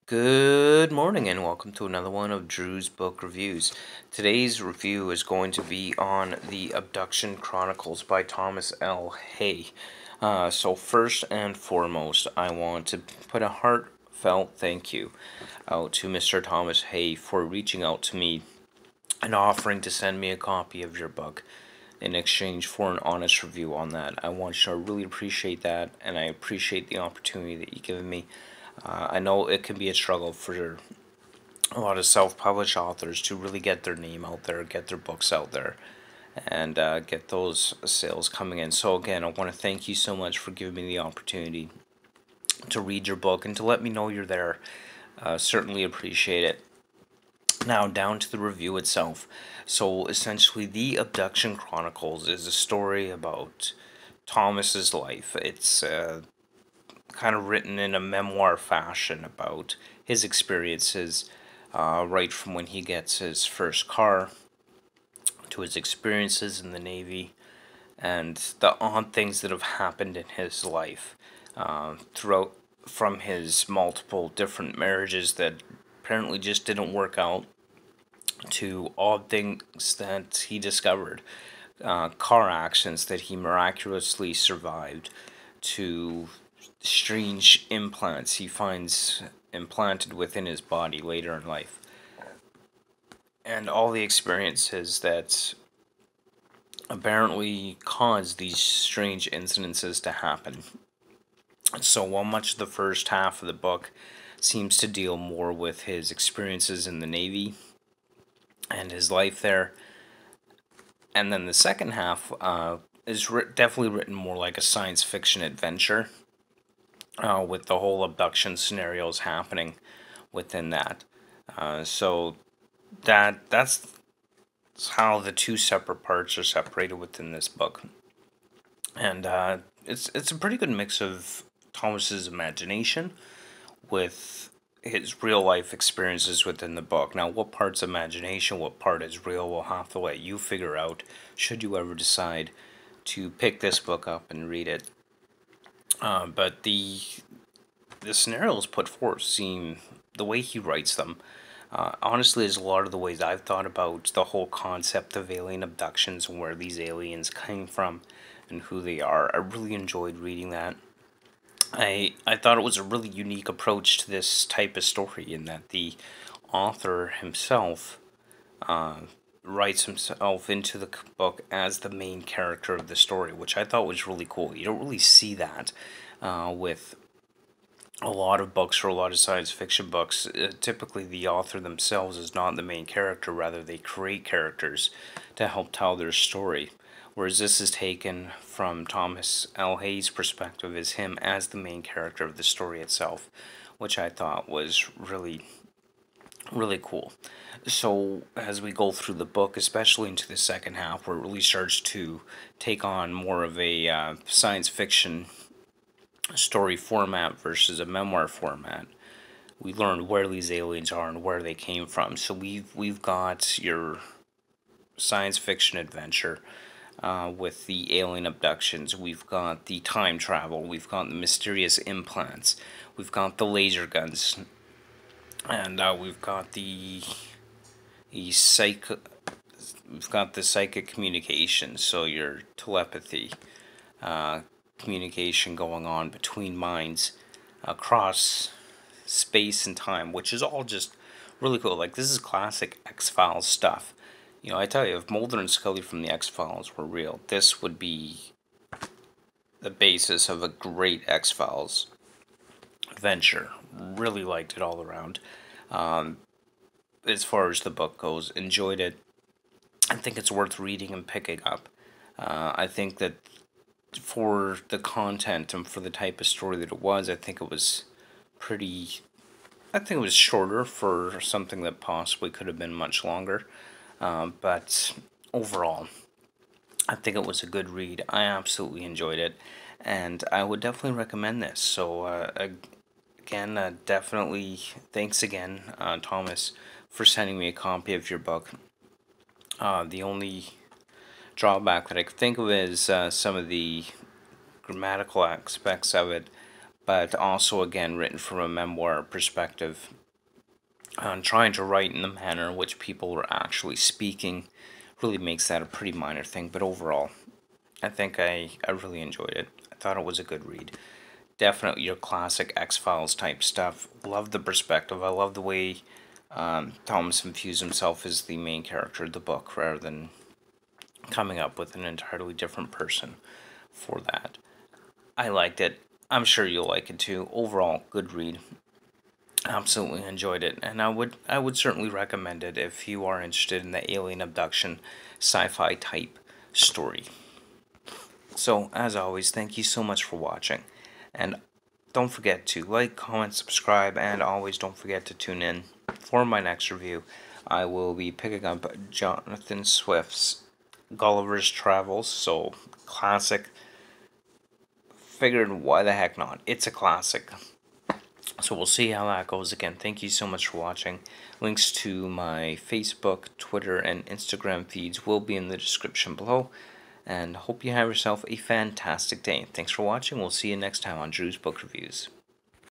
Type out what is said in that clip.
Good morning and welcome to another one of Drew's Book Reviews. Today's review is going to be on the Abduction Chronicles by Thomas L. Hay. So first and foremost, I want to put a heartfelt thank you out to Mr. Thomas Hay for reaching out to me and offering to send me a copy of your book in exchange for an honest review on that. I want you to really appreciate that, and I appreciate the opportunity that you've given me. I know it can be a struggle for a lot of self-published authors to really get their name out there, get their books out there, and get those sales coming in. So again, I want to thank you so much for giving me the opportunity to read your book and to let me know you're there. Certainly appreciate it. Now, down to the review itself. So, essentially, the Abduction Chronicles is a story about Thomas's life. It's kind of written in a memoir fashion about his experiences, right from when he gets his first car to his experiences in the Navy and the odd things that have happened in his life throughout from his multiple different marriages that apparently just didn't work out to odd things that he discovered, car accidents that he miraculously survived, to strange implants he finds implanted within his body later in life, and all the experiences that apparently caused these strange incidences to happen. So while much of the first half of the book seems to deal more with his experiences in the Navy and his life there, and then the second half is definitely written more like a science fiction adventure, with the whole abduction scenarios happening within that. So that's how the two separate parts are separated within this book, and it's a pretty good mix of Thomas's imagination with his real life experiences within the book. Now, what part's imagination, what part is real, will have to let you figure out should you ever decide to pick this book up and read it. But the scenarios put forth seem, the way he writes them, honestly, is a lot of the ways I've thought about the whole concept of alien abductions and where these aliens came from and who they are. I really enjoyed reading that. I thought it was a really unique approach to this type of story in that the author himself writes himself into the book as the main character of the story, which I thought was really cool. You don't really see that with a lot of books or a lot of science fiction books. Typically, the author themselves is not the main character, rather, they create characters to help tell their story. Whereas this is taken from Thomas L. Hay's perspective as him as the main character of the story itself, which I thought was really, really cool. So as we go through the book, especially into the second half, where it really starts to take on more of a science fiction story format versus a memoir format, we learn where these aliens are and where they came from. So we've got your science fiction adventure with the alien abductions. We've got the time travel. We've got the mysterious implants. We've got the laser guns, and we've got the psych. We've got the psychic communication. So your telepathy, communication going on between minds across space and time, which is all just really cool. Like, this is classic X-Files stuff. You know, I tell you, if Mulder and Scully from the X-Files were real, this would be the basis of a great X-Files adventure. Really liked it all around. As far as the book goes, enjoyed it. I think it's worth reading and picking up. I think that for the content and for the type of story that it was, I think it was shorter for something that possibly could have been much longer. But overall, I think it was a good read. I absolutely enjoyed it, and I would definitely recommend this. So, again, definitely thanks again, Thomas, for sending me a copy of your book. The only drawback that I could think of is some of the grammatical aspects of it but also again written from a memoir perspective, on trying to write in the manner in which people were actually speaking. Really makes that a pretty minor thing, but overall, I think I really enjoyed it. I thought it was a good read. Definitely your classic X-Files type stuff. Love the perspective. I love the way Thomas infused himself as the main character of the book rather than coming up with an entirely different person for that. I liked it. I'm sure you'll like it too. Overall, good read. Absolutely enjoyed it, and I would certainly recommend it if you are interested in the alien abduction sci-fi type story. So, as always, thank you so much for watching, and don't forget to like, comment, subscribe, and always don't forget to tune in for my next review. I will be picking up Jonathan Swift's Gulliver's Travels, so classic. Figured why the heck not? It's a classic. So we'll see how that goes. Again, thank you so much for watching. Links to my Facebook, Twitter, and Instagram feeds will be in the description below. And hope you have yourself a fantastic day. Thanks for watching. We'll see you next time on Drew's Book Reviews.